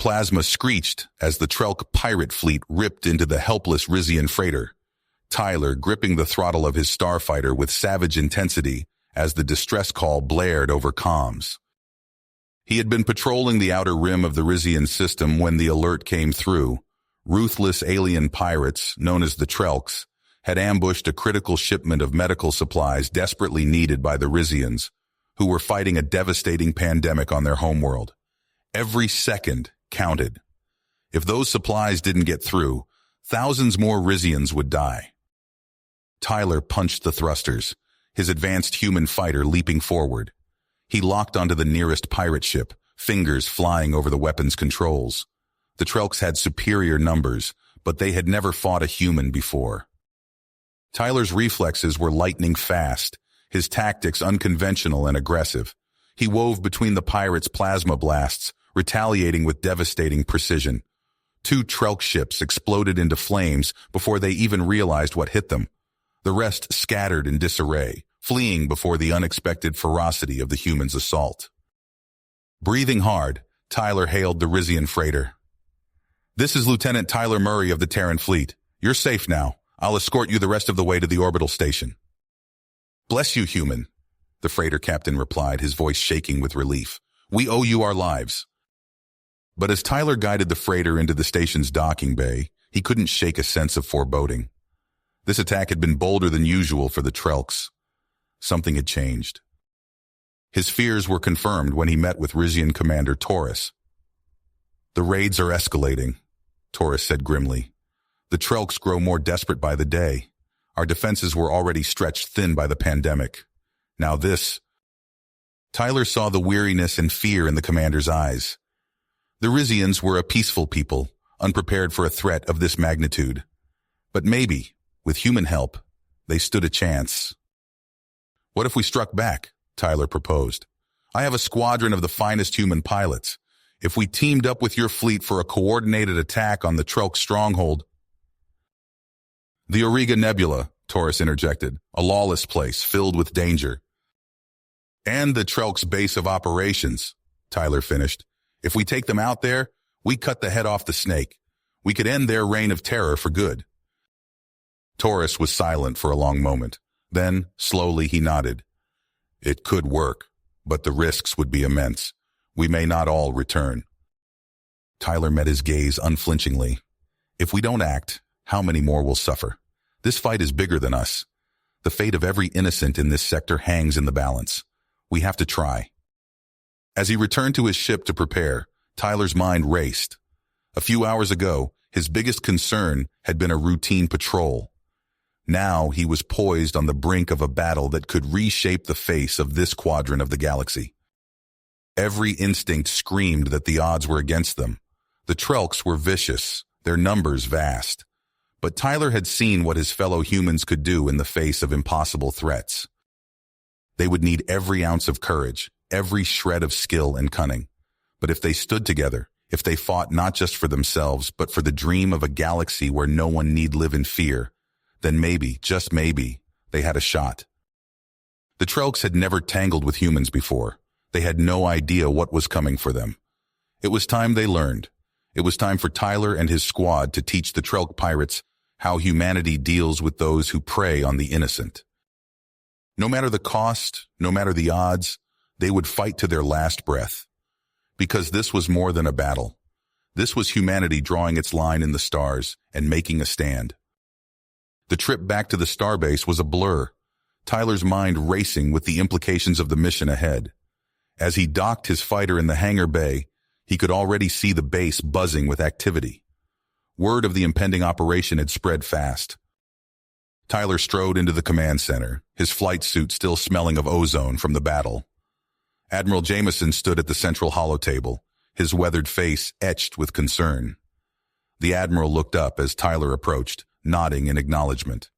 Plasma screeched as the Trelk pirate fleet ripped into the helpless Rizian freighter, Tyler gripping the throttle of his starfighter with savage intensity as the distress call blared over comms. He had been patrolling the outer rim of the Rizian system when the alert came through. Ruthless alien pirates, known as the Trelks, had ambushed a critical shipment of medical supplies desperately needed by the Rizians, who were fighting a devastating pandemic on their homeworld. Every second counted. If those supplies didn't get through, thousands more Rizians would die. Tyler punched the thrusters, his advanced human fighter leaping forward. He locked onto the nearest pirate ship, fingers flying over the weapon's controls. The Trelks had superior numbers, but they had never fought a human before. Tyler's reflexes were lightning fast, his tactics unconventional and aggressive. He wove between the pirates' plasma blasts, retaliating with devastating precision. 2 Trelk ships exploded into flames before they even realized what hit them. The rest scattered in disarray, fleeing before the unexpected ferocity of the humans' assault. Breathing hard, Tyler hailed the Rizian freighter. "This is Lieutenant Tyler Murray of the Terran Fleet. You're safe now. I'll escort you the rest of the way to the orbital station." "Bless you, human," the freighter captain replied, his voice shaking with relief. "We owe you our lives." But as Tyler guided the freighter into the station's docking bay, he couldn't shake a sense of foreboding. This attack had been bolder than usual for the Trelks. Something had changed. His fears were confirmed when he met with Rizian Commander Taurus. "The raids are escalating," Taurus said grimly. "The Trelks grow more desperate by the day. Our defenses were already stretched thin by the pandemic. Now this..." Tyler saw the weariness and fear in the commander's eyes. The Rizians were a peaceful people, unprepared for a threat of this magnitude. But maybe, with human help, they stood a chance. "What if we struck back?" Tyler proposed. "I have a squadron of the finest human pilots. If we teamed up with your fleet for a coordinated attack on the Trelk stronghold..." "The Auriga Nebula," Taurus interjected, "a lawless place filled with danger." "And the Trelk's base of operations," Tyler finished. "If we take them out there, we cut the head off the snake. We could end their reign of terror for good." Taurus was silent for a long moment. Then, slowly, he nodded. "It could work, but the risks would be immense. We may not all return." Tyler met his gaze unflinchingly. "If we don't act, how many more will suffer? This fight is bigger than us. The fate of every innocent in this sector hangs in the balance. We have to try." As he returned to his ship to prepare, Tyler's mind raced. A few hours ago, his biggest concern had been a routine patrol. Now he was poised on the brink of a battle that could reshape the face of this quadrant of the galaxy. Every instinct screamed that the odds were against them. The Trelks were vicious, their numbers vast. But Tyler had seen what his fellow humans could do in the face of impossible threats. They would need every ounce of courage, every shred of skill and cunning. But if they stood together, if they fought not just for themselves, but for the dream of a galaxy where no one need live in fear, then maybe, just maybe, they had a shot. The Trelks had never tangled with humans before. They had no idea what was coming for them. It was time they learned. It was time for Tyler and his squad to teach the Trelk pirates how humanity deals with those who prey on the innocent. No matter the cost, no matter the odds, they would fight to their last breath. Because this was more than a battle. This was humanity drawing its line in the stars and making a stand. The trip back to the starbase was a blur, Tyler's mind racing with the implications of the mission ahead. As he docked his fighter in the hangar bay, he could already see the base buzzing with activity. Word of the impending operation had spread fast. Tyler strode into the command center, his flight suit still smelling of ozone from the battle. Admiral Jameson stood at the central holotable, his weathered face etched with concern. The admiral looked up as Tyler approached, nodding in acknowledgement.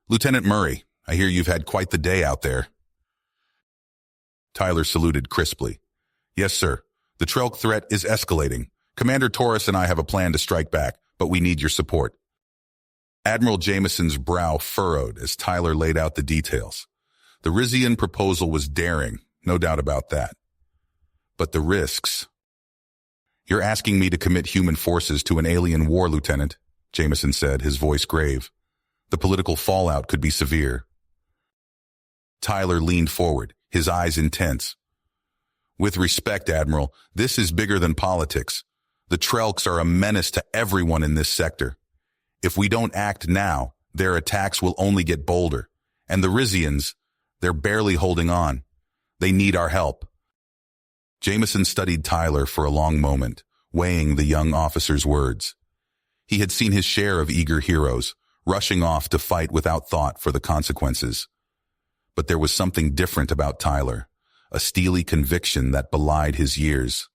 "Lieutenant Murray, I hear you've had quite the day out there." Tyler saluted crisply. "Yes, sir. The Trelk threat is escalating. Commander Taurus and I have a plan to strike back, but we need your support." Admiral Jameson's brow furrowed as Tyler laid out the details. The Rizian proposal was daring, no doubt about that. But the risks... You're asking me to commit human forces to an alien war, Lieutenant, Jameson said, his voice grave. The political fallout could be severe. Tyler leaned forward, his eyes intense. With respect, Admiral, this is bigger than politics. The Trelks are a menace to everyone in this sector. If we don't act now, their attacks will only get bolder. And the Rizians, they're barely holding on. They need our help. Jameson studied Tyler for a long moment, weighing the young officer's words. He had seen his share of eager heroes, rushing off to fight without thought for the consequences. But there was something different about Tyler, a steely conviction that belied his years.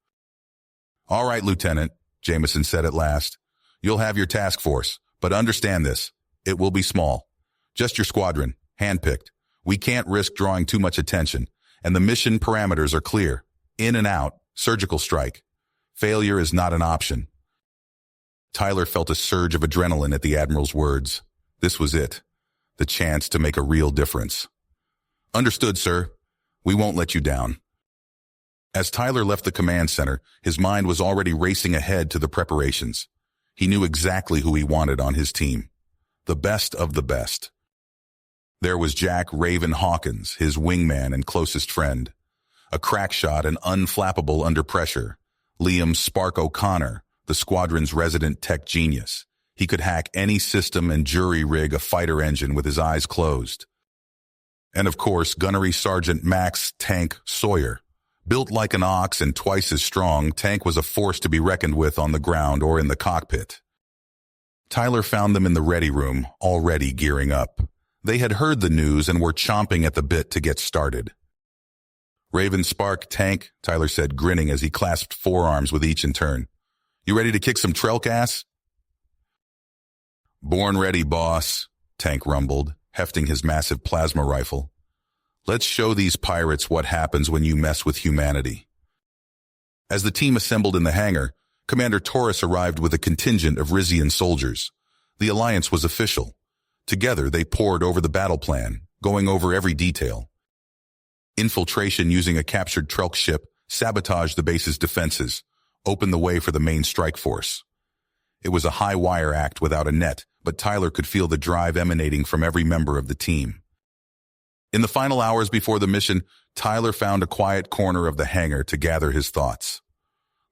All right, Lieutenant, Jameson said at last. You'll have your task force, but understand this. It will be small. Just your squadron, handpicked. We can't risk drawing too much attention, and the mission parameters are clear. In and out, surgical strike. Failure is not an option. Tyler felt a surge of adrenaline at the Admiral's words. This was it, the chance to make a real difference. Understood, sir. We won't let you down. As Tyler left the command center, his mind was already racing ahead to the preparations. He knew exactly who he wanted on his team. The best of the best. There was Jack Raven Hawkins, his wingman and closest friend. A crack shot and unflappable under pressure. Liam Spark O'Connor, the squadron's resident tech genius. He could hack any system and jury-rig a fighter engine with his eyes closed. And of course, Gunnery Sergeant Max Tank Sawyer. Built like an ox and twice as strong, Tank was a force to be reckoned with on the ground or in the cockpit. Tyler found them in the ready room, already gearing up. They had heard the news and were chomping at the bit to get started. Raven Spark, Tank, Tyler said, grinning as he clasped forearms with each in turn. You ready to kick some Trelk ass? Born ready, boss, Tank rumbled, hefting his massive plasma rifle. Let's show these pirates what happens when you mess with humanity. As the team assembled in the hangar, Commander Taurus arrived with a contingent of Rizian soldiers. The alliance was official. Together, they pored over the battle plan, going over every detail. Infiltration using a captured Trelk ship sabotaged the base's defenses, opened the way for the main strike force. It was a high-wire act without a net, but Tyler could feel the drive emanating from every member of the team. In the final hours before the mission, Tyler found a quiet corner of the hangar to gather his thoughts.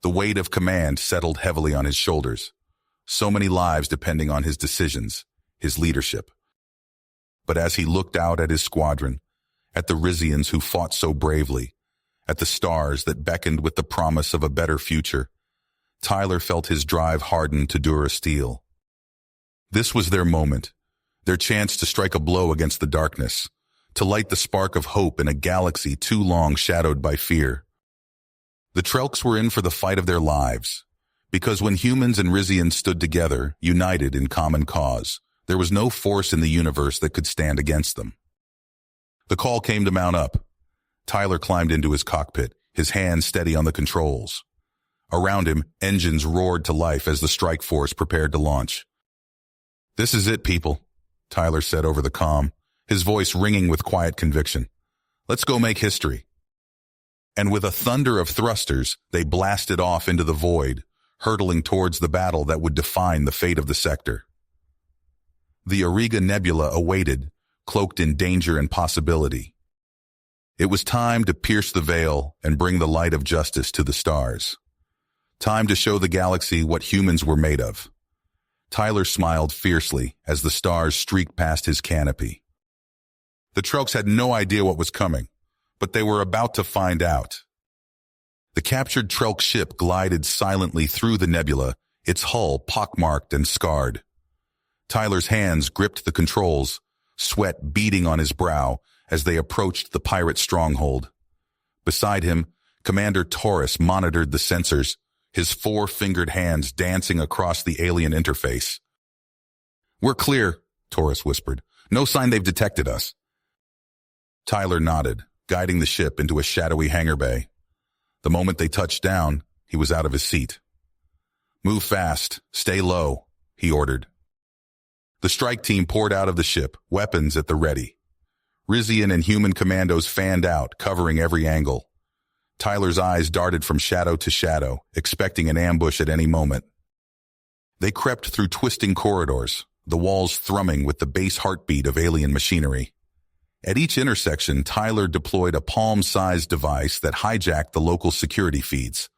The weight of command settled heavily on his shoulders. So many lives depending on his decisions, his leadership. But as he looked out at his squadron, at the Rizians who fought so bravely, at the stars that beckoned with the promise of a better future, Tyler felt his drive harden to dura steel. This was their moment, their chance to strike a blow against the darkness, to light the spark of hope in a galaxy too long shadowed by fear. The Trelks were in for the fight of their lives, because when humans and Rizians stood together, united in common cause, there was no force in the universe that could stand against them. The call came to mount up. Tyler climbed into his cockpit, his hands steady on the controls. Around him, engines roared to life as the strike force prepared to launch. This is it, people, Tyler said over the comm, his voice ringing with quiet conviction. Let's go make history. And with a thunder of thrusters, they blasted off into the void, hurtling towards the battle that would define the fate of the sector. The Auriga Nebula awaited, cloaked in danger and possibility. It was time to pierce the veil and bring the light of justice to the stars. Time to show the galaxy what humans were made of. Tyler smiled fiercely as the stars streaked past his canopy. The Trelks had no idea what was coming, but they were about to find out. The captured Trelk ship glided silently through the nebula, its hull pockmarked and scarred. Tyler's hands gripped the controls, sweat beading on his brow as they approached the pirate stronghold. Beside him, Commander Taurus monitored the sensors, his four-fingered hands dancing across the alien interface. We're clear, Taurus whispered. No sign they've detected us. Tyler nodded, guiding the ship into a shadowy hangar bay. The moment they touched down, he was out of his seat. Move fast, stay low, he ordered. The strike team poured out of the ship, weapons at the ready. Rizian and human commandos fanned out, covering every angle. Tyler's eyes darted from shadow to shadow, expecting an ambush at any moment. They crept through twisting corridors, the walls thrumming with the bass heartbeat of alien machinery. At each intersection, Tyler deployed a palm-sized device that hijacked the local security feeds.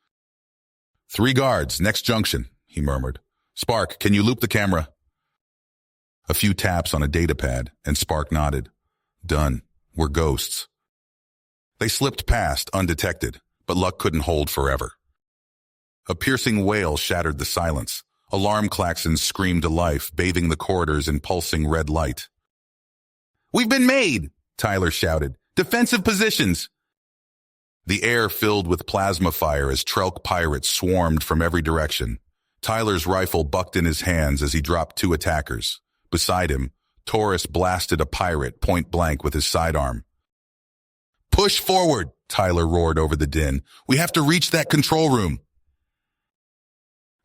"3 guards, next junction," he murmured. "Spark, can you loop the camera?" A few taps on a datapad, and Spark nodded. "Done. We're ghosts." They slipped past, undetected, but luck couldn't hold forever. A piercing wail shattered the silence. Alarm klaxons screamed to life, bathing the corridors in pulsing red light. "We've been made!" Tyler shouted. "Defensive positions!" The air filled with plasma fire as Trelk pirates swarmed from every direction. Tyler's rifle bucked in his hands as he dropped 2 attackers. Beside him, Taurus blasted a pirate point blank with his sidearm. "Push forward!" Tyler roared over the din. "We have to reach that control room!"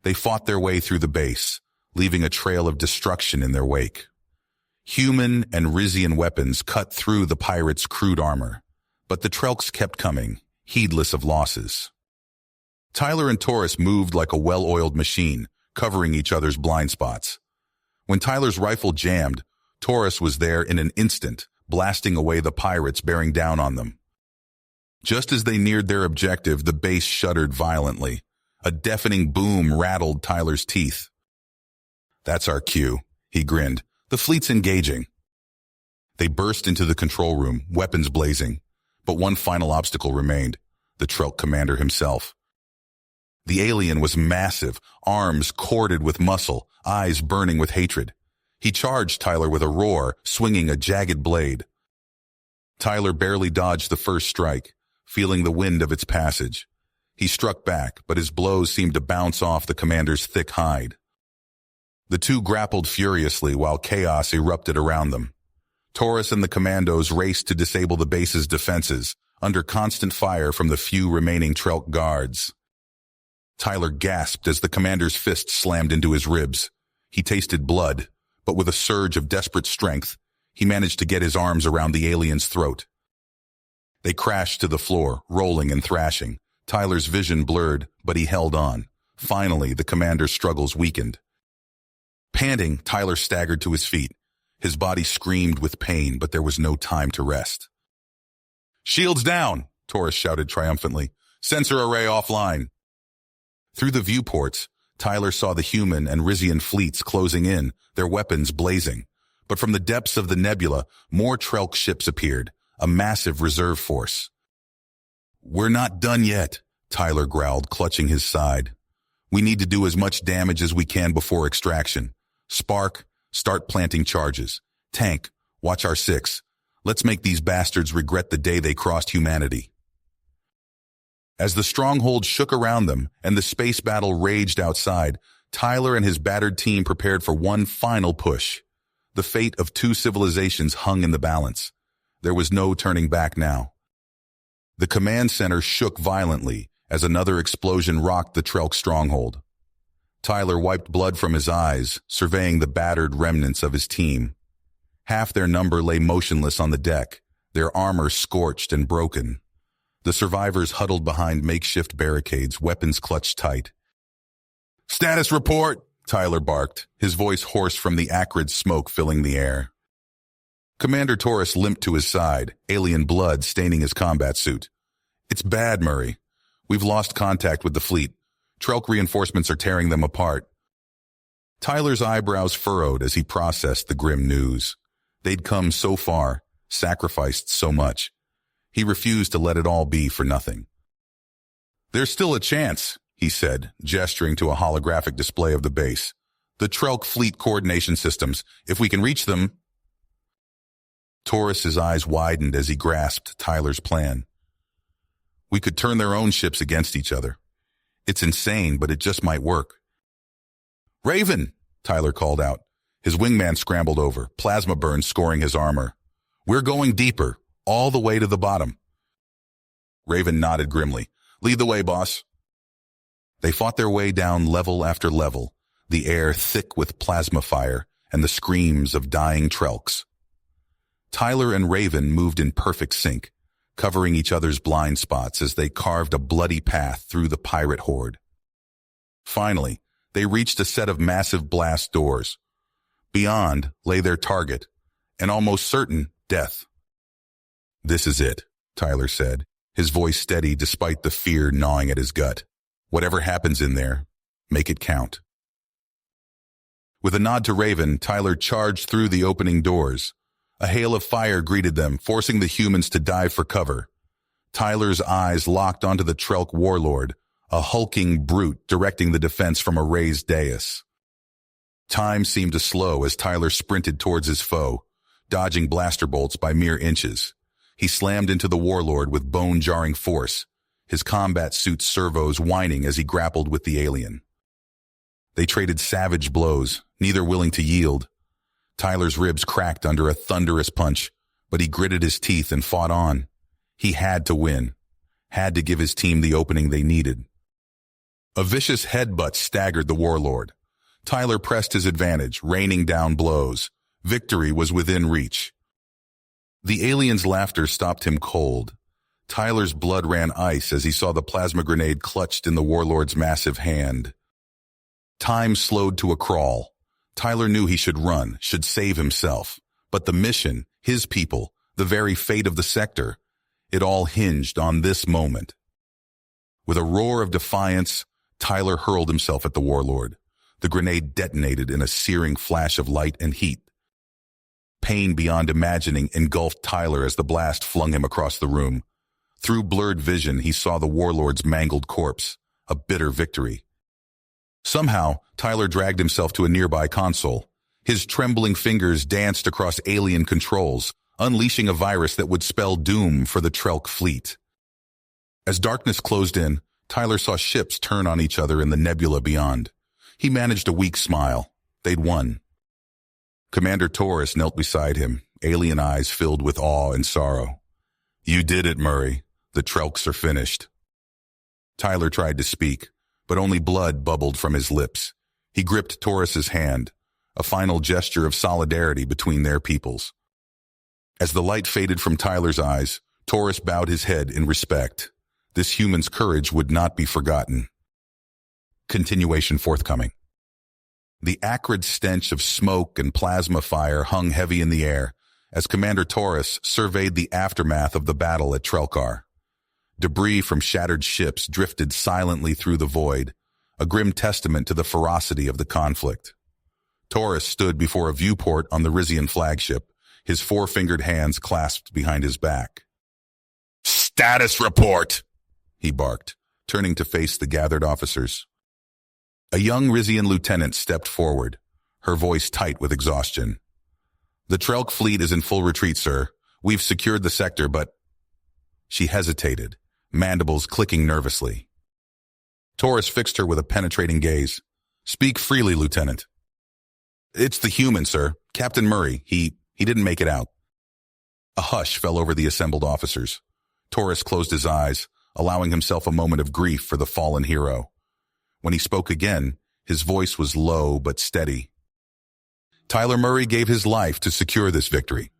They fought their way through the base, leaving a trail of destruction in their wake. Human and Rizian weapons cut through the pirates' crude armor, but the Trelks kept coming, heedless of losses. Tyler and Taurus moved like a well-oiled machine, covering each other's blind spots. When Tyler's rifle jammed, Taurus was there in an instant, blasting away the pirates bearing down on them. Just as they neared their objective, the base shuddered violently. A deafening boom rattled Tyler's teeth. "That's our cue," he grinned. "The fleet's engaging." They burst into the control room, weapons blazing. But one final obstacle remained, the Trelk commander himself. The alien was massive, arms corded with muscle, eyes burning with hatred. He charged Tyler with a roar, swinging a jagged blade. Tyler barely dodged the first strike, feeling the wind of its passage. He struck back, but his blows seemed to bounce off the commander's thick hide. The two grappled furiously while chaos erupted around them. Taurus and the commandos raced to disable the base's defenses, under constant fire from the few remaining Trelk guards. Tyler gasped as the commander's fist slammed into his ribs. He tasted blood, but with a surge of desperate strength, he managed to get his arms around the alien's throat. They crashed to the floor, rolling and thrashing. Tyler's vision blurred, but he held on. Finally, the commander's struggles weakened. Panting, Tyler staggered to his feet. His body screamed with pain, but there was no time to rest. "Shields down!" Taurus shouted triumphantly. "Sensor array offline!" Through the viewports, Tyler saw the human and Rizian fleets closing in, their weapons blazing. But from the depths of the nebula, more Trelk ships appeared, a massive reserve force. "We're not done yet," Tyler growled, clutching his side. "We need to do as much damage as we can before extraction. Spark, start planting charges. Tank, watch our 6. Let's make these bastards regret the day they crossed humanity." As the stronghold shook around them and the space battle raged outside, Tyler and his battered team prepared for one final push. The fate of 2 civilizations hung in the balance. There was no turning back now. The command center shook violently as another explosion rocked the Trelk stronghold. Tyler wiped blood from his eyes, surveying the battered remnants of his team. Half their number lay motionless on the deck, their armor scorched and broken. The survivors huddled behind makeshift barricades, weapons clutched tight. "Status report!" Tyler barked, his voice hoarse from the acrid smoke filling the air. Commander Taurus limped to his side, alien blood staining his combat suit. "It's bad, Murray. We've lost contact with the fleet. Trelk reinforcements are tearing them apart." Tyler's eyebrows furrowed as he processed the grim news. They'd come so far, sacrificed so much. He refused to let it all be for nothing. "There's still a chance," he said, gesturing to a holographic display of the base. "The Trelk fleet coordination systems. If we can reach them—" Taurus's eyes widened as he grasped Tyler's plan. "We could turn their own ships against each other. It's insane, but it just might work." "Raven!" Tyler called out. His wingman scrambled over, plasma burns scoring his armor. "We're going deeper, all the way to the bottom." Raven nodded grimly. "Lead the way, boss." They fought their way down level after level, the air thick with plasma fire and the screams of dying Trelks. Tyler and Raven moved in perfect sync. covering each other's blind spots as they carved a bloody path through the pirate horde. Finally, they reached a set of massive blast doors. Beyond lay their target, an almost certain death. "This is it," Tyler said, his voice steady despite the fear gnawing at his gut. "Whatever happens in there, make it count." With a nod to Raven, Tyler charged through the opening doors. A hail of fire greeted them, forcing the humans to dive for cover. Tyler's eyes locked onto the Trelk warlord, a hulking brute directing the defense from a raised dais. Time seemed to slow as Tyler sprinted towards his foe, dodging blaster bolts by mere inches. He slammed into the warlord with bone-jarring force, his combat suit's servos whining as he grappled with the alien. They traded savage blows, neither willing to yield. Tyler's ribs cracked under a thunderous punch, but he gritted his teeth and fought on. He had to win, had to give his team the opening they needed. A vicious headbutt staggered the warlord. Tyler pressed his advantage, raining down blows. Victory was within reach. The alien's laughter stopped him cold. Tyler's blood ran ice as he saw the plasma grenade clutched in the warlord's massive hand. Time slowed to a crawl. Tyler knew he should run, should save himself. But the mission, his people, the very fate of the sector, it all hinged on this moment. With a roar of defiance, Tyler hurled himself at the warlord. The grenade detonated in a searing flash of light and heat. Pain beyond imagining engulfed Tyler as the blast flung him across the room. Through blurred vision, he saw the warlord's mangled corpse, a bitter victory. Somehow, Tyler dragged himself to a nearby console. His trembling fingers danced across alien controls, unleashing a virus that would spell doom for the Trelk fleet. As darkness closed in, Tyler saw ships turn on each other in the nebula beyond. He managed a weak smile. They'd won. Commander Taurus knelt beside him, alien eyes filled with awe and sorrow. "You did it, Murray. The Trelks are finished." Tyler tried to speak, but only blood bubbled from his lips. He gripped Taurus's hand, a final gesture of solidarity between their peoples. As the light faded from Tyler's eyes, Taurus bowed his head in respect. This human's courage would not be forgotten. Continuation forthcoming. The acrid stench of smoke and plasma fire hung heavy in the air as Commander Taurus surveyed the aftermath of the battle at Trelkar. Debris from shattered ships drifted silently through the void, a grim testament to the ferocity of the conflict. Taurus stood before a viewport on the Rizian flagship, his four-fingered hands clasped behind his back. "Status report!" he barked, turning to face the gathered officers. A young Rizian lieutenant stepped forward, her voice tight with exhaustion. "The Trelk fleet is in full retreat, sir. We've secured the sector, but—" She hesitated, mandibles clicking nervously. Taurus fixed her with a penetrating gaze. "Speak freely, Lieutenant." "It's the human, sir. Captain Murray. He didn't make it out." A hush fell over the assembled officers. Taurus closed his eyes, allowing himself a moment of grief for the fallen hero. When he spoke again, his voice was low but steady. "Tyler Murray gave his life to secure this victory.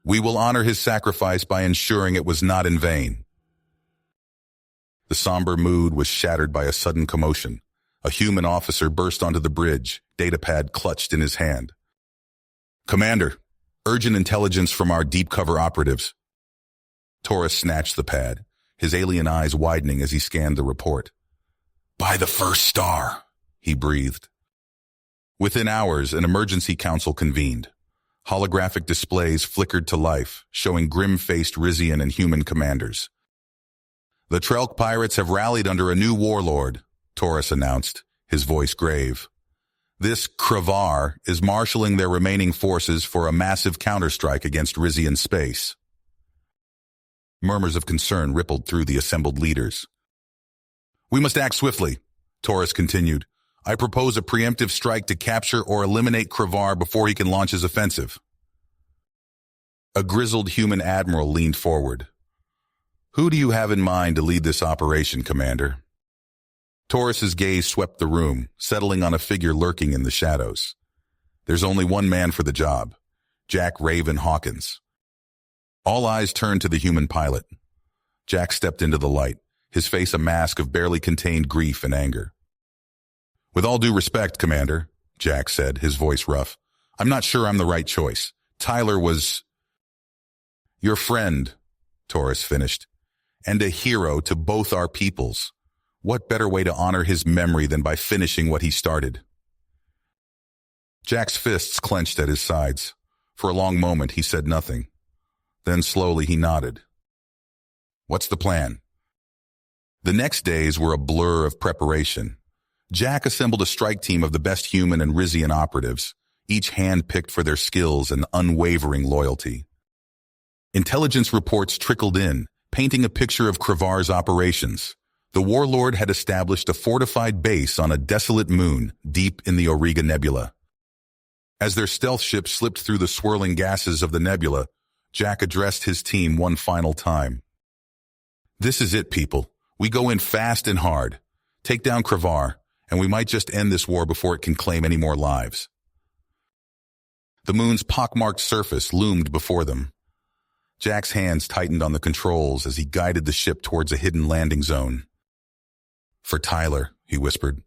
We will honor his sacrifice by ensuring it was not in vain." The somber mood was shattered by a sudden commotion. A human officer burst onto the bridge, datapad clutched in his hand. "Commander, urgent intelligence from our deep cover operatives." Taurus snatched the pad, his alien eyes widening as he scanned the report. "By the first star," he breathed. Within hours, an emergency council convened. Holographic displays flickered to life, showing grim-faced Rizian and human commanders. "The Trelk pirates have rallied under a new warlord," Taurus announced, his voice grave. "This Kravar is marshaling their remaining forces for a massive counterstrike against Rizian space." Murmurs of concern rippled through the assembled leaders. "We must act swiftly," Taurus continued. "I propose a preemptive strike to capture or eliminate Kravar before he can launch his offensive." A grizzled human admiral leaned forward. "Who do you have in mind to lead this operation, Commander?" Taurus's gaze swept the room, settling on a figure lurking in the shadows. "There's only one man for the job, Jack Raven Hawkins." All eyes turned to the human pilot. Jack stepped into the light, his face a mask of barely contained grief and anger. "With all due respect, Commander," Jack said, his voice rough, "I'm not sure I'm the right choice. Tyler was your friend," Taurus finished, "and a hero to both our peoples. What better way to honor his memory than by finishing what he started?" Jack's fists clenched at his sides. For a long moment, he said nothing. Then slowly he nodded. "What's the plan?" The next days were a blur of preparation. Jack assembled a strike team of the best human and Rizian operatives, each hand-picked for their skills and unwavering loyalty. Intelligence reports trickled in, painting a picture of Kravar's operations. The warlord had established a fortified base on a desolate moon deep in the Auriga Nebula. As their stealth ship slipped through the swirling gases of the nebula, Jack addressed his team one final time. "This is it, people. We go in fast and hard. Take down Kravar, and we might just end this war before it can claim any more lives." The moon's pockmarked surface loomed before them. Jack's hands tightened on the controls as he guided the ship towards a hidden landing zone. "For Tyler," he whispered.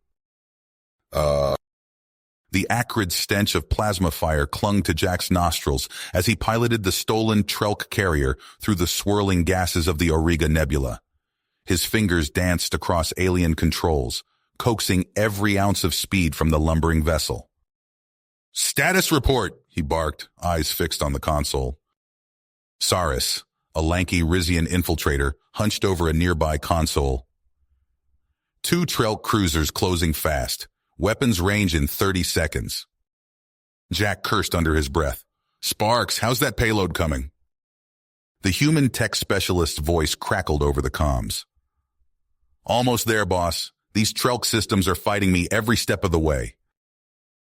The acrid stench of plasma fire clung to Jack's nostrils as he piloted the stolen Trelk carrier through the swirling gases of the Auriga Nebula. His fingers danced across alien controls, coaxing every ounce of speed from the lumbering vessel. "Status report," he barked, eyes fixed on the console. Saris, a lanky Rizian infiltrator, hunched over a nearby console. "2 Trelk cruisers closing fast. Weapons range in 30 seconds. Jack cursed under his breath. "Sparks, how's that payload coming?" The human tech specialist's voice crackled over the comms. "Almost there, boss. These Trelk systems are fighting me every step of the way."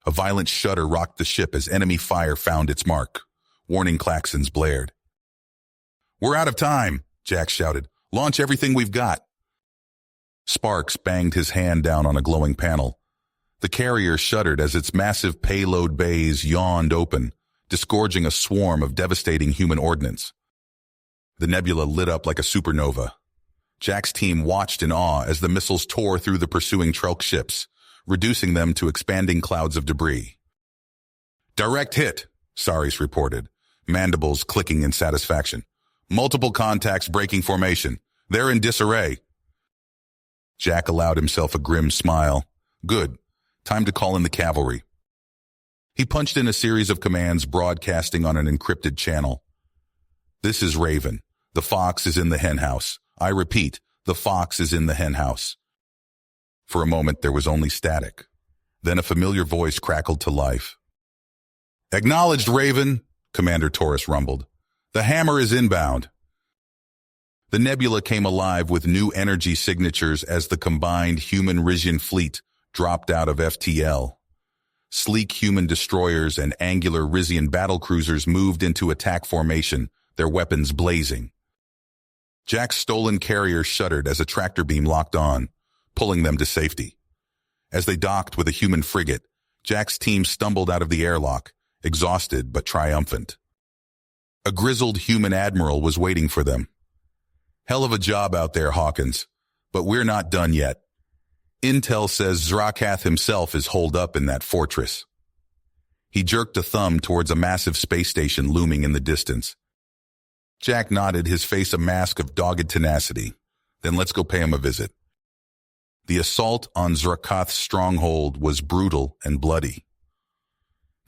A violent shudder rocked the ship as enemy fire found its mark. Warning klaxons blared. "We're out of time," Jack shouted. "Launch everything we've got." Sparks banged his hand down on a glowing panel. The carrier shuddered as its massive payload bays yawned open, disgorging a swarm of devastating human ordnance. The nebula lit up like a supernova. Jack's team watched in awe as the missiles tore through the pursuing Trelk ships, reducing them to expanding clouds of debris. "Direct hit," Saris reported, mandibles clicking in satisfaction. "Multiple contacts breaking formation. They're in disarray." Jack allowed himself a grim smile. "Good. Time to call in the cavalry." He punched in a series of commands broadcasting on an encrypted channel. "This is Raven. The fox is in the henhouse. I repeat, the fox is in the henhouse." For a moment, there was only static. Then a familiar voice crackled to life. "Acknowledged, Raven," Commander Taurus rumbled. "The hammer is inbound." The nebula came alive with new energy signatures as the combined human-Rizian fleet dropped out of FTL. Sleek human destroyers and angular Rizian battlecruisers moved into attack formation, their weapons blazing. Jack's stolen carrier shuddered as a tractor beam locked on, pulling them to safety. As they docked with a human frigate, Jack's team stumbled out of the airlock, exhausted but triumphant. A grizzled human admiral was waiting for them. "Hell of a job out there, Hawkins, but we're not done yet. Intel says Zrakath himself is holed up in that fortress." He jerked a thumb towards a massive space station looming in the distance. Jack nodded, his face a mask of dogged tenacity. "Then let's go pay him a visit." The assault on Zrakath's stronghold was brutal and bloody.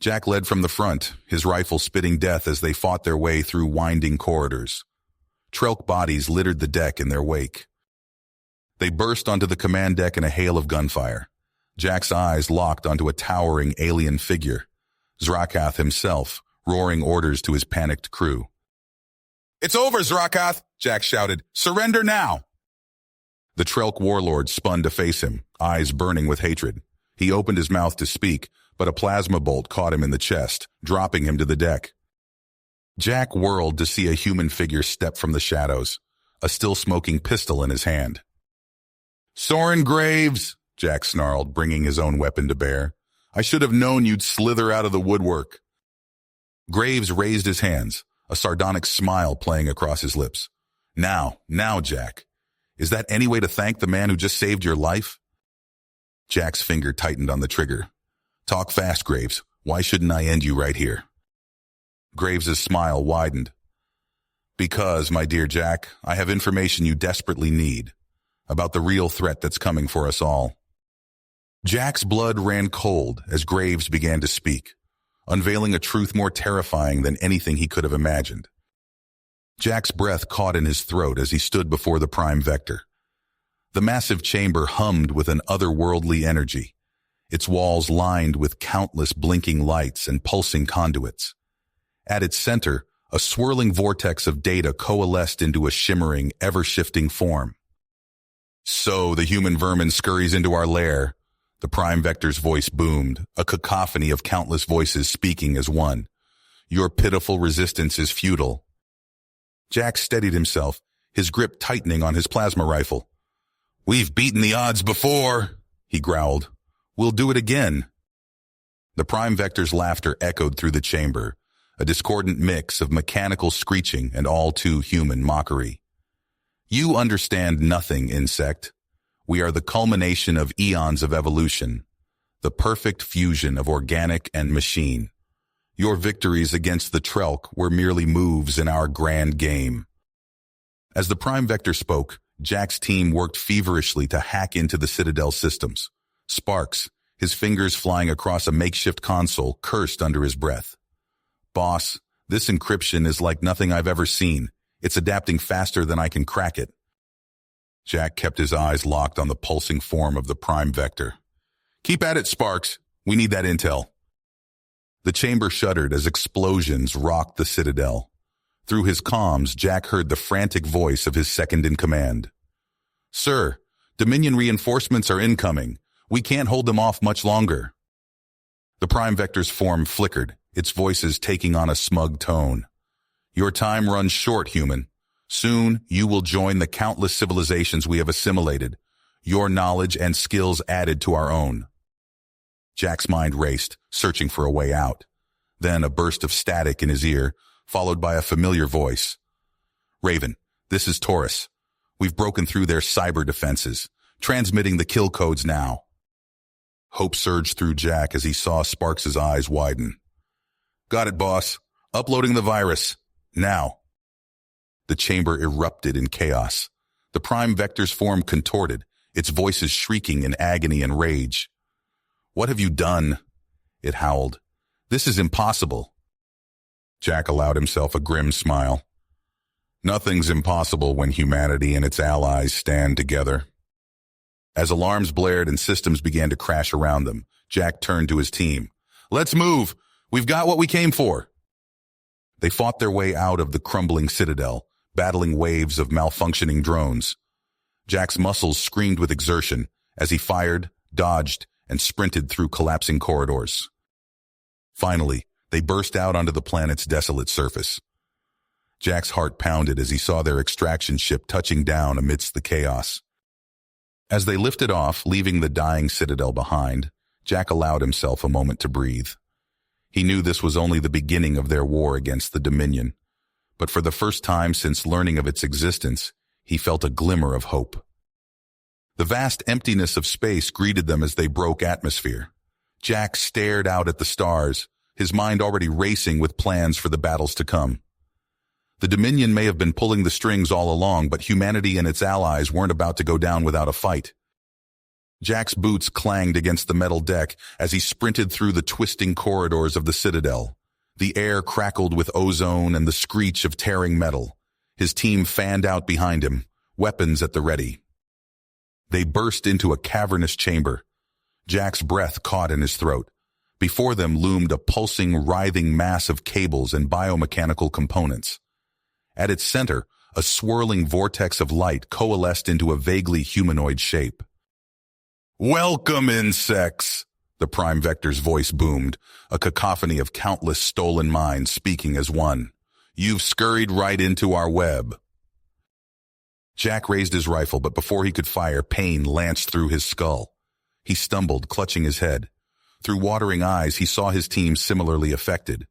Jack led from the front, his rifle spitting death as they fought their way through winding corridors. Trelk bodies littered the deck in their wake. They burst onto the command deck in a hail of gunfire. Jack's eyes locked onto a towering alien figure, Zrakath himself, roaring orders to his panicked crew. "It's over, Zrakath!" Jack shouted. "Surrender now!" The Trelk warlord spun to face him, eyes burning with hatred. He opened his mouth to speak, but a plasma bolt caught him in the chest, dropping him to the deck. Jack whirled to see a human figure step from the shadows, a still-smoking pistol in his hand. "Soren Graves," Jack snarled, bringing his own weapon to bear. "I should have known you'd slither out of the woodwork." Graves raised his hands, a sardonic smile playing across his lips. Now, Jack. Is that any way to thank the man who just saved your life? Jack's finger tightened on the trigger. Talk fast, Graves. Why shouldn't I end you right here? Graves's smile widened. Because, my dear Jack, I have information you desperately need about the real threat that's coming for us all. Jack's blood ran cold as Graves began to speak, unveiling a truth more terrifying than anything he could have imagined. Jack's breath caught in his throat as he stood before the prime vector. The massive chamber hummed with an otherworldly energy, its walls lined with countless blinking lights and pulsing conduits. At its center, a swirling vortex of data coalesced into a shimmering, ever-shifting form. So the human vermin scurries into our lair. The prime vector's voice boomed, a cacophony of countless voices speaking as one. Your pitiful resistance is futile. Jack steadied himself, his grip tightening on his plasma rifle. We've beaten the odds before, he growled. We'll do it again. The prime vector's laughter echoed through the chamber, a discordant mix of mechanical screeching and all too human mockery. You understand nothing, insect. We are the culmination of eons of evolution, the perfect fusion of organic and machine. Your victories against the Trelk were merely moves in our grand game. As the prime vector spoke, Jack's team worked feverishly to hack into the Citadel systems. Sparks, his fingers flying across a makeshift console, cursed under his breath. Boss, this encryption is like nothing I've ever seen. It's adapting faster than I can crack it. Jack kept his eyes locked on the pulsing form of the prime vector. Keep at it, Sparks. We need that intel. The chamber shuddered as explosions rocked the Citadel. Through his comms, Jack heard the frantic voice of his second-in-command. Sir, Dominion reinforcements are incoming. We can't hold them off much longer. The prime vector's form flickered, its voices taking on a smug tone. Your time runs short, human. Soon, you will join the countless civilizations we have assimilated, your knowledge and skills added to our own. Jack's mind raced, searching for a way out. Then a burst of static in his ear, followed by a familiar voice. Raven, this is Taurus. We've broken through their cyber defenses, transmitting the kill codes now. Hope surged through Jack as he saw Sparks' eyes widen. Got it, boss. Uploading the virus. Now. The chamber erupted in chaos. The prime vector's form contorted, its voices shrieking in agony and rage. What have you done? It howled. This is impossible. Jack allowed himself a grim smile. Nothing's impossible when humanity and its allies stand together. As alarms blared and systems began to crash around them, Jack turned to his team. Let's move! We've got what we came for! They fought their way out of the crumbling citadel, battling waves of malfunctioning drones. Jack's muscles screamed with exertion as he fired, dodged, and sprinted through collapsing corridors. Finally, they burst out onto the planet's desolate surface. Jack's heart pounded as he saw their extraction ship touching down amidst the chaos. As they lifted off, leaving the dying citadel behind, Jack allowed himself a moment to breathe. He knew this was only the beginning of their war against the Dominion, but for the first time since learning of its existence, he felt a glimmer of hope. The vast emptiness of space greeted them as they broke atmosphere. Jack stared out at the stars, his mind already racing with plans for the battles to come. The Dominion may have been pulling the strings all along, but humanity and its allies weren't about to go down without a fight. Jack's boots clanged against the metal deck as he sprinted through the twisting corridors of the Citadel. The air crackled with ozone and the screech of tearing metal. His team fanned out behind him, weapons at the ready. They burst into a cavernous chamber. Jack's breath caught in his throat. Before them loomed a pulsing, writhing mass of cables and biomechanical components. At its center, a swirling vortex of light coalesced into a vaguely humanoid shape. Welcome, insects! The prime vector's voice boomed, a cacophony of countless stolen minds speaking as one. You've scurried right into our web. Jack raised his rifle, but before he could fire, pain lanced through his skull. He stumbled, clutching his head. Through watering eyes, he saw his team similarly affected.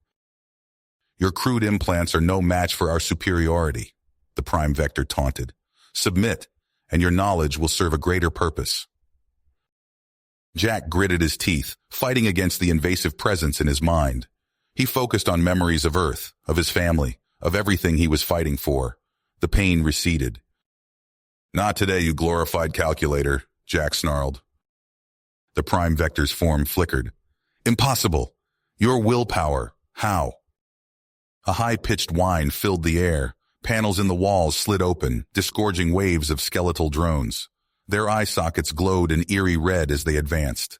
Your crude implants are no match for our superiority. the Prime Vector taunted. Submit, and your knowledge will serve a greater purpose. Jack gritted his teeth, fighting against the invasive presence in his mind. He focused on memories of Earth, of his family, of everything he was fighting for. The pain receded. Not today, you glorified calculator, Jack snarled. The Prime Vector's form flickered. Impossible. Your willpower. How? A high-pitched whine filled the air. Panels in the walls slid open, disgorging waves of skeletal drones. Their eye sockets glowed an eerie red as they advanced.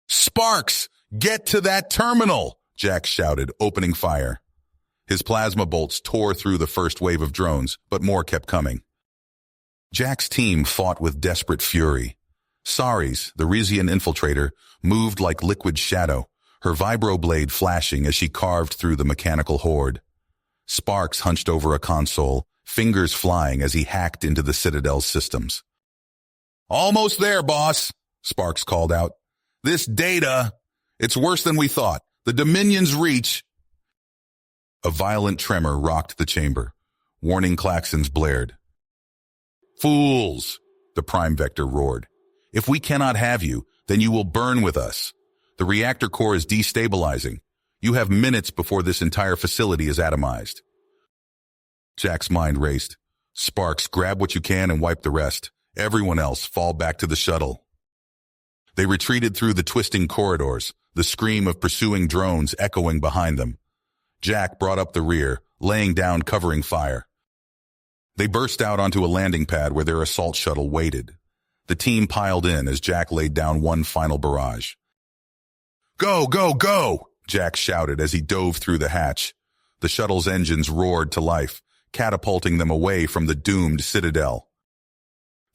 Sparks! Get to that terminal! Jack shouted, opening fire. His plasma bolts tore through the first wave of drones, but more kept coming. Jack's team fought with desperate fury. Saris, the Rizian infiltrator, moved like liquid shadow, her vibroblade flashing as she carved through the mechanical horde. Sparks hunched over a console, fingers flying as he hacked into the Citadel's systems. Almost there, boss, Sparks called out. This data, it's worse than we thought. The Dominion's reach. A violent tremor rocked the chamber. Warning klaxons blared. Fools, the Prime Vector roared. If we cannot have you, then you will burn with us. The reactor core is destabilizing. You have minutes before this entire facility is atomized. Jack's mind raced. Sparks, grab what you can and wipe the rest. Everyone else, fall back to the shuttle. They retreated through the twisting corridors, the scream of pursuing drones echoing behind them. Jack brought up the rear, laying down covering fire. They burst out onto a landing pad where their assault shuttle waited. The team piled in as Jack laid down one final barrage. Go, go, go! Jack shouted as he dove through the hatch. The shuttle's engines roared to life, catapulting them away from the doomed Citadel.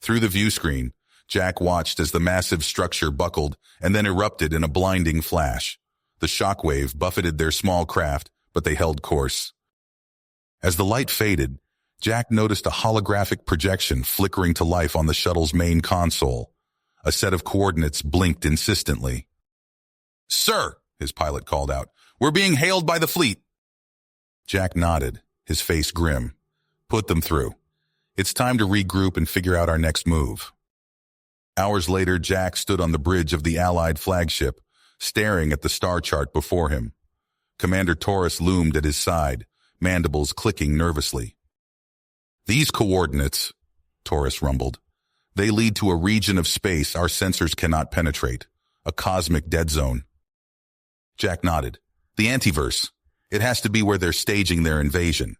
Through the view screen, Jack watched as the massive structure buckled and then erupted in a blinding flash. The shockwave buffeted their small craft, but they held course. As the light faded, Jack noticed a holographic projection flickering to life on the shuttle's main console. A set of coordinates blinked insistently. Sir, his pilot called out, we're being hailed by the fleet. Jack nodded, his face grim. Put them through. It's time to regroup and figure out our next move. Hours later, Jack stood on the bridge of the Allied flagship, staring at the star chart before him. Commander Taurus loomed at his side, mandibles clicking nervously. These coordinates, Taurus rumbled, they lead to a region of space our sensors cannot penetrate, a cosmic dead zone. Jack nodded. The antiverse. It has to be where they're staging their invasion.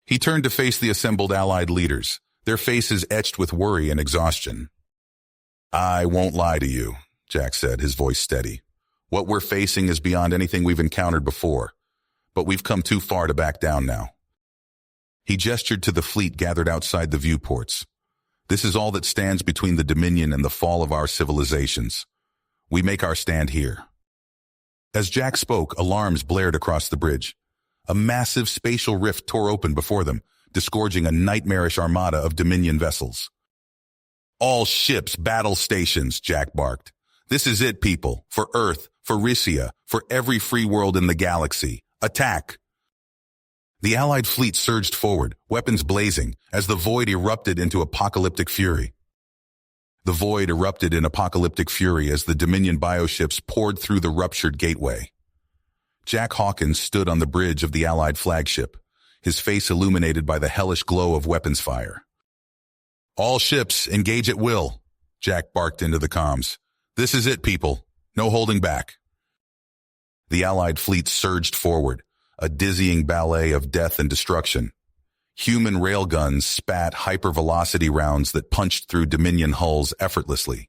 He turned to face the assembled Allied leaders, their faces etched with worry and exhaustion. I won't lie to you, Jack said, his voice steady. What we're facing is beyond anything we've encountered before, but we've come too far to back down now. He gestured to the fleet gathered outside the viewports. This is all that stands between the Dominion and the fall of our civilizations. We make our stand here. As Jack spoke, alarms blared across the bridge. A massive spatial rift tore open before them, disgorging a nightmarish armada of Dominion vessels. All ships, battle stations, Jack barked. This is it, people. For Earth, for Risia, for every free world in the galaxy. Attack! The Allied fleet surged forward, weapons blazing, as the void erupted into apocalyptic fury. The void erupted in apocalyptic fury as the Dominion bioships poured through the ruptured gateway. Jack Hawkins stood on the bridge of the Allied flagship, his face illuminated by the hellish glow of weapons fire. All ships, engage at will, Jack barked into the comms. This is it, people. No holding back. The Allied fleet surged forward, a dizzying ballet of death and destruction. Human railguns spat hypervelocity rounds that punched through Dominion hulls effortlessly.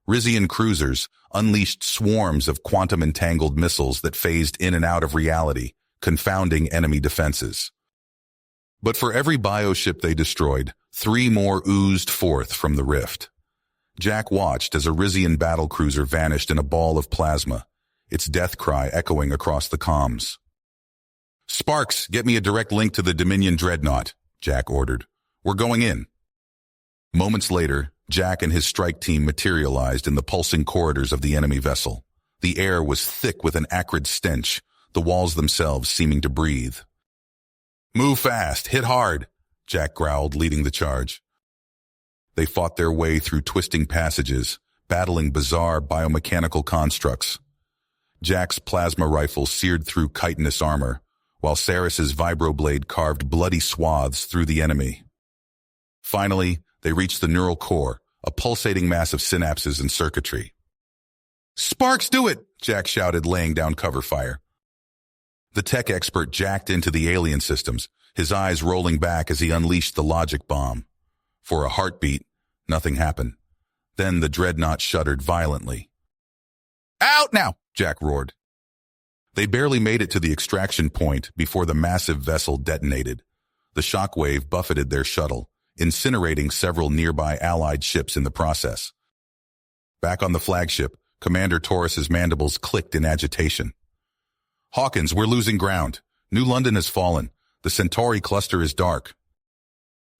Rizian cruisers unleashed swarms of quantum-entangled missiles that phased in and out of reality, confounding enemy defenses. But for every bioship they destroyed, 3 more oozed forth from the rift. Jack watched as a Rizian battlecruiser vanished in a ball of plasma, its death cry echoing across the comms. Sparks, get me a direct link to the Dominion dreadnought, Jack ordered. We're going in. Moments later, Jack and his strike team materialized in the pulsing corridors of the enemy vessel. The air was thick with an acrid stench, the walls themselves seeming to breathe. Move fast, hit hard, Jack growled, leading the charge. They fought their way through twisting passages, battling bizarre biomechanical constructs. Jack's plasma rifle seared through chitinous armor, while Saris's vibroblade carved bloody swaths through the enemy. Finally, they reached the neural core, a pulsating mass of synapses and circuitry. "Sparks, do it!" Jack shouted, laying down cover fire. The tech expert jacked into the alien systems, his eyes rolling back as he unleashed the logic bomb. For a heartbeat, nothing happened. Then the dreadnought shuddered violently. "Out now!" Jack roared. They barely made it to the extraction point before the massive vessel detonated. The shockwave buffeted their shuttle, incinerating several nearby Allied ships in the process. Back on the flagship, Commander Taurus's mandibles clicked in agitation. "Hawkins, we're losing ground. New London has fallen. The Centauri cluster is dark."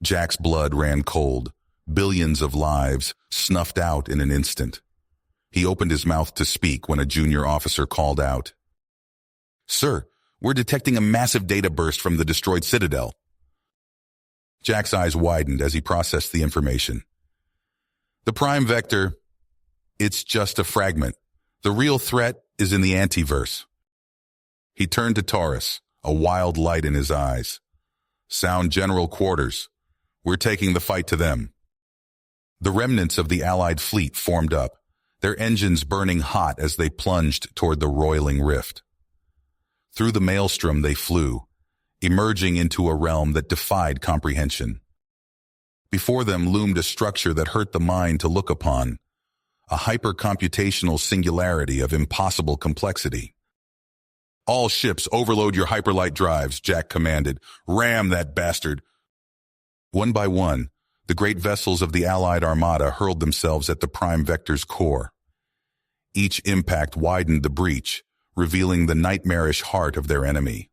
Jack's blood ran cold, billions of lives snuffed out in an instant. He opened his mouth to speak when a junior officer called out, "Sir, we're detecting a massive data burst from the destroyed Citadel." Jack's eyes widened as he processed the information. "The prime vector, it's just a fragment. The real threat is in the antiverse." He turned to Taurus, a wild light in his eyes. "Sound general quarters. We're taking the fight to them." The remnants of the Allied fleet formed up, their engines burning hot as they plunged toward the roiling rift. Through the maelstrom they flew, emerging into a realm that defied comprehension. Before them loomed a structure that hurt the mind to look upon, a hyper-computational singularity of impossible complexity. "All ships, overload your hyperlight drives," Jack commanded. "Ram that bastard." One by one, the great vessels of the Allied armada hurled themselves at the prime vector's core. Each impact widened the breach, revealing the nightmarish heart of their enemy.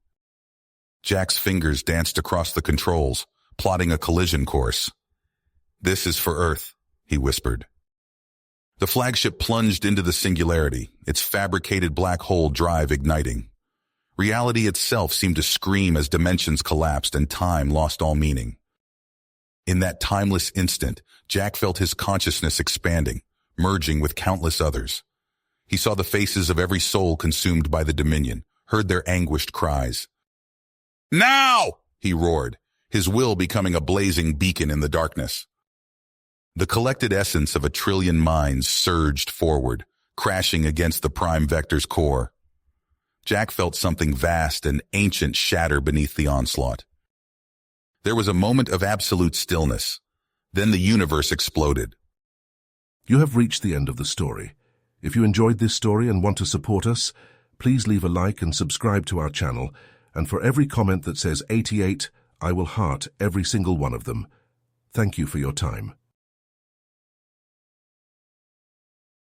Jack's fingers danced across the controls, plotting a collision course. "This is for Earth," he whispered. The flagship plunged into the singularity, its fabricated black hole drive igniting. Reality itself seemed to scream as dimensions collapsed and time lost all meaning. In that timeless instant, Jack felt his consciousness expanding, merging with countless others. He saw the faces of every soul consumed by the Dominion, heard their anguished cries. "Now!" he roared, his will becoming a blazing beacon in the darkness. The collected essence of 1,000,000,000,000 minds surged forward, crashing against the prime vector's core. Jack felt something vast and ancient shatter beneath the onslaught. There was a moment of absolute stillness. Then the universe exploded. You have reached the end of the story. If you enjoyed this story and want to support us, please leave a like and subscribe to our channel. And for every comment that says 88, I will heart every single one of them. Thank you for your time.